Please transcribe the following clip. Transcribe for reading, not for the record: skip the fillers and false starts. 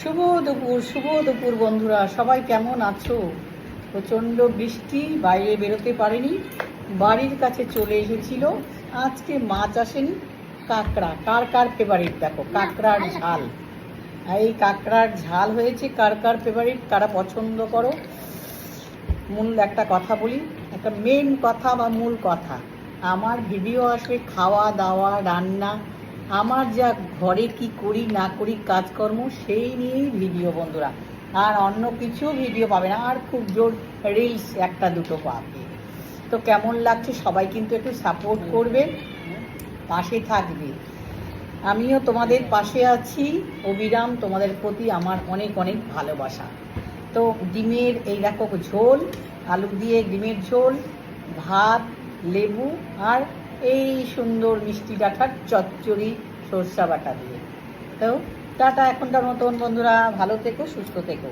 শুভ দুপুর বন্ধুরা, সবাই কেমন আছো? প্রচণ্ড বৃষ্টি, বাইরে বেরোতে পারিনি, বাড়ির কাছে চলে এসেছিল। আজকে মাছ আসেনি, কাঁকড়া। কার কার ফেভারিট দেখো, কাঁকড়ার ঝাল। এই কাঁকড়ার ঝাল হয়েছে, কার কার ফেভারিট, কারা পছন্দ করো। মূল একটা কথা বলি, একটা মেন কথা বা মূল কথা, আমার ভিডিও আসবে খাওয়া দাওয়া রান্না, আমার যা ঘরে কি করি না করি কাজকর্ম সেই নিয়েই ভিডিও বন্ধুরা। আর অন্য কিছু ভিডিও পাবে না, আর খুব জোর রিলস একটা দুটো পাবে। তো কেমন লাগছে সবাই কিন্তু একটু সাপোর্ট করবে, পাশে থাকবে। আমিও তোমাদের পাশে আছি, অবিরাম তোমাদের প্রতি আমার অনেক অনেক ভালোবাসা। তো ডিমের এই দেখো ঝোল, আলু দিয়ে ডিমের ঝোল, ভাত, লেবু, আর এই সুন্দর মিষ্টি ডাঁটার চচ্চড়ি সরষা বাটা দিয়ে। তো টাটা এখনকার মতন বন্ধুরা, ভালো থেকো, সুস্থ থেকো।